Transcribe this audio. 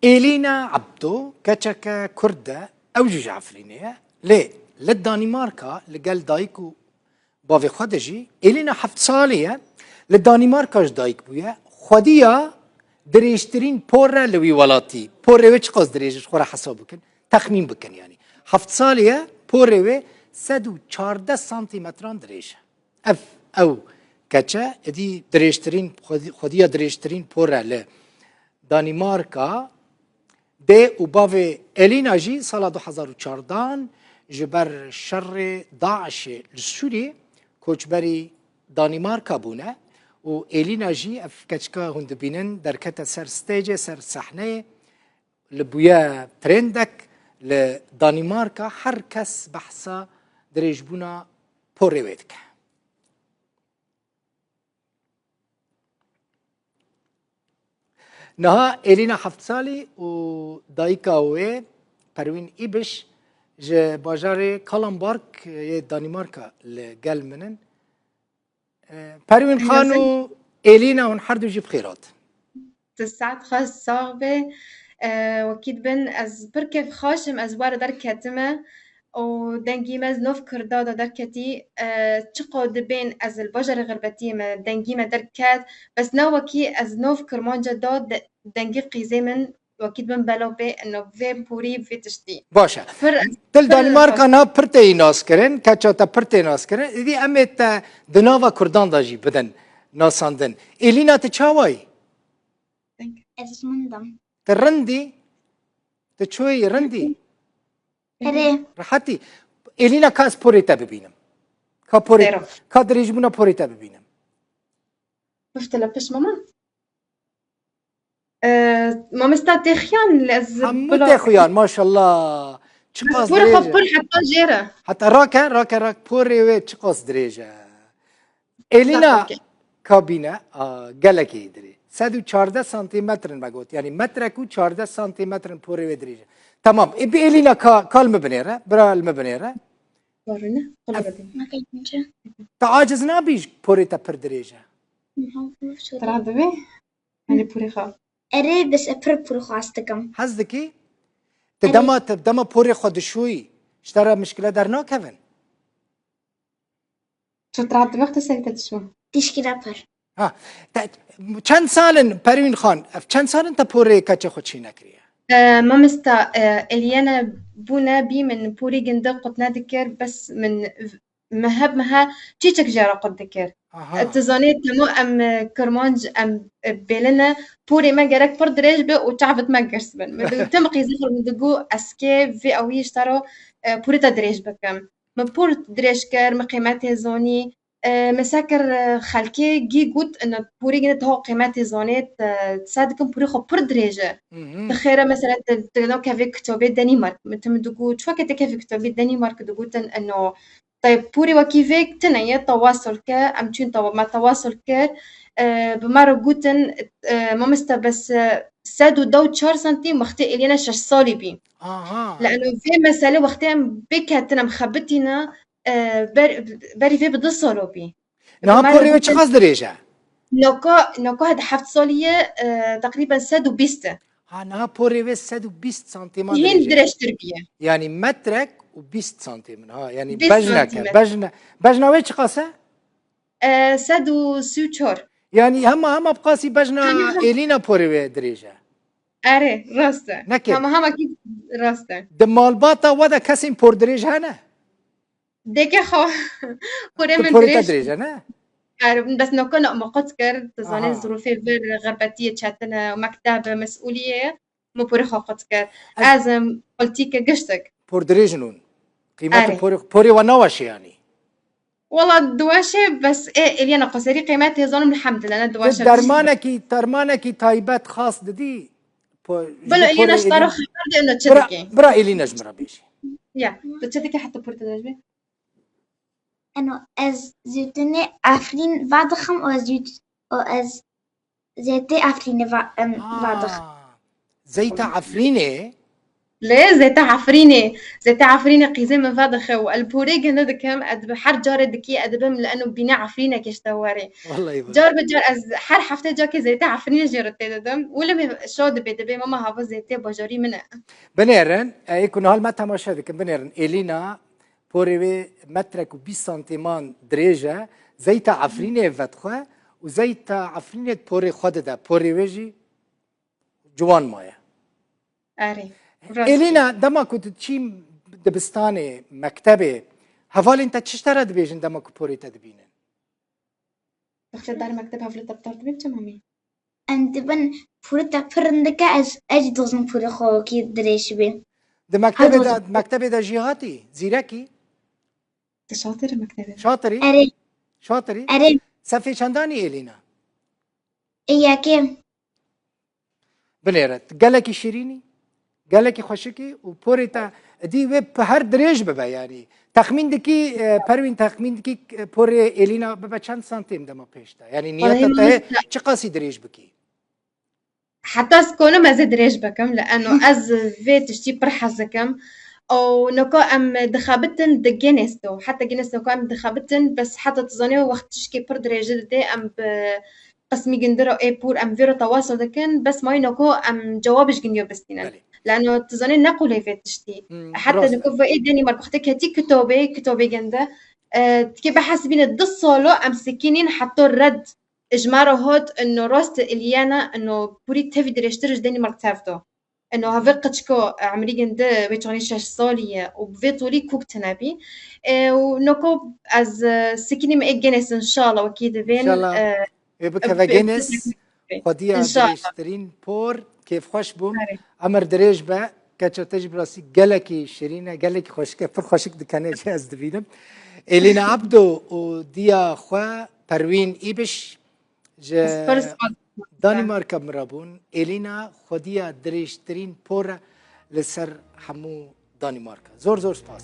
إلينا عبدو كتشكا كردة أو جوج عفرينية ليه للدنماركا لقال دايكو بافي خدجي إلينا حفت صالية للدنماركا دايك بويا خديا دريشترين بورا لوي ولاتي بورا ويش قصد دريش خورا حساب بكن تخمين بكن يعني حفت صالية بورا وي سدو 14 سنتيمتران دريش اف او كتشا دي دريشترين خديا دريشترين بورا ل دنماركا ده و باوی الینا جی سال 2014 جبر شر داعش لسوری کوچبری دانمارکا بونه و الینا جی اف کچکا هند بینن در کت سر ستیج سر صحنه لبویا ترندک لدانمارکا هر کس بحثا دريج بونا پوریویدک نها إلينا حفت سالي و دايكا وي پروين إيبش جه باجار كالامبارك دانماركا لقل منن پروين خانو إلينا هون حردو جي بخيرات تسعد خاص صعبة وكيد بن از بركب خاشم از وار در كتمه و دنگی مز نوف کردادا در کتی چقدر بین از البجر غربتی ما دنگی ما در کت بس نو وکی از نوف کرمانجا داد دنگی قیزه من وكيد من بلو بي انه في بوري في تشتي باشا دل دانماركا نا پرتي ناس کرن کچاتا پرتي ناس کرن دي امت دناوا كردان داجي بدن ناساندن إلينا تچاوي از مندم ترندي تچوي رندي اره راحتي إلينا كاس بوريتا ببينم كا بوري كا دريجبونا بوريتا ببينم شفت لبش ماما ماما استاتي خيان لأز حمد اخويان ما شاء الله چقاس بوري دريجة خبور حتى جيرة حتى راك بوري وي چقاس دريجة إلينا كابينة قالكي دري 114 سنتيمتر بقول يعني مترك و 14 سنتيمتر بوري وي دريجة تمام ابي إلينا كالم بنيرة برا المبنيرة ورنا ما كنت نجا تعاجز نابيش بوري تبر دريجة ترى ببي يعني بوري خا اره بس ابر خواستكم حزدكي تدما بوري خود شوي اشترى مشكلة درنا كيفن شو ترى ببي وقت سكتت شو تشكي رابر ها چند سالن پروین خان چند سالن تا پوره کچه خود چی نکریه مامستا اليانا بونا بي من بوري جندا قد نذكر بس من مها تشيتك جارة قد ذكر التزانيت تمو ام كرمانج ام بيلنا بوري ما جارك برد رجبه وتعبت ما جرسبن من تم قيزخر من دقو اسكي في او يشتروا بوري تدريج بكم ما بور دريج كر ما قيمته زوني مساكر خلكي جي قلت ان بوري جنت هو قيمته زونيت تصادقم بوري خو بر دريجه تخيره مثلا تنو كافي كتابي دنمارك متم دقو شوكه كافي كتابي دنمارك دقوتن انه طيب بوري وكيفك تنيا تواصل ك ام تشين ما تواصل ك بمارو قوتن ما مست بس سادو دو 4 سنتيم وقتي الينا 6 صالي بي لانه في مساله وقتها بكاتنا مخبتنا بري في بدصلو بي نها بوري وش خاص دريجة نوكو هاد حفت صالية تقريبا سادو بيسته نها بوري وش سادو 20 سنتيم هين درج تربية يعني مترك و20 سنتيم ها يعني 20 بجنا وش قاسة سادو سوتشور يعني هم بقاسي بجنا إلينا بوري وش دريجة اره راسته نكد هم اكيد راسته دمال باتا ودا كسين بور دريج هنا ديك خو بوري من بوري تدريج هنا بس نو كنا مقتكر تزاني ظروفي فير غربتية تشاتنا ومكتب مسؤولية مو بوري خو قتكر ازم قلتيك قشتك بور دريجنون قيمته بوري ونواش يعني والله دواشة بس ايه اللي انا قصري قيمتها ظلم الحمد لله انا دواشة درمانكي تايبات خاص ددي بلا اللي انا اشترى خبر انه تشدكي برا إلي نجمرة بيشي يا تشدكي حتى بورت نجمي انه از زيتني عفرين بعضخم او از زيتي عفرين بعضخم زيتا عفرينة لا زيتا عفريني قيزي من فاد خو البوري جنة دكم أدب حر جار دكي أدبم لأنه بنا عفرينة كيش تواري والله يبارك. جار بجار از حر حفته جاكي زيتا عفرينة جرت دم ولا شاد بدبي ماما هافا زيتا بجاري منه بنيرن يكون هالما تماشا دكم بنيرن إلينا بوري مترك و 20 سنتيمان دريجة زيتا عفرينة فتخوا وزيتا عفرينة بوري خود دا بوري ويجي جوان مايا. أري إلينا دما كنت تشيم دبستاني مكتبة هفال انت تشترى دبيجن دما كبوري تدبينن دخلت دار مكتب هفلة تبتر تبيب مامي أنت بن فورتا فرندك از أجدوزن فور خوكي دريش بي ده مكتبة دا جيهاتي زيركي شاطر مكتبة شاطري أري شاطري أري سفي شنداني إلينا إياكي بنيرت قالك شيريني قالك خوشكي وبوريتا دي ويب هر دريج ببا يعني تخمين دكي پروين تخمين دكي بوري إلينا ببا چند سانتيم دما بيشتا يعني نيتا چه قاسي دريج بكي حتى سكونو ما زاد ريش بكم لأنه أز في تشتي برحزكم أو نكو أم دخابتن دجنستو حتى جنستو كو أم دخابتن بس حتى تزانيو وقت تشكي بر درجة دي أم قسمي جندرو اي بور ام فيرو تواصل دكن بس ماي نكو ام جوابش جنيو بستينا لانه تزاني نقول هي في تشتي حتى نكو في اي دني مربختك هتي كتوبي جنده تكي بحسبين الدصولو ام سكينين حطوا الرد اجمارو هوت انه روست اليانا انه بوري تفي دريشترج دني مرتافتو انه هفقتشكو عمري جنده بيتوني 6 ساليه وبفيتولي كوك تنابي ونكو از سكيني ما اجنس ان شاء الله وكيد بين ان شاء الله بك فاجينس خديا دريشترين بور كيف خوش بوم عمر دريج با كاتشو تجي براسي قالكي شيرينا قالكي خوشك فر خوشك دكانه جاز دبينم إلينا عبدو وديا خوا پروين إيبش دانماركا مرابون إلينا خديا دريشترين بور لسر حمو دانماركا زور سپاس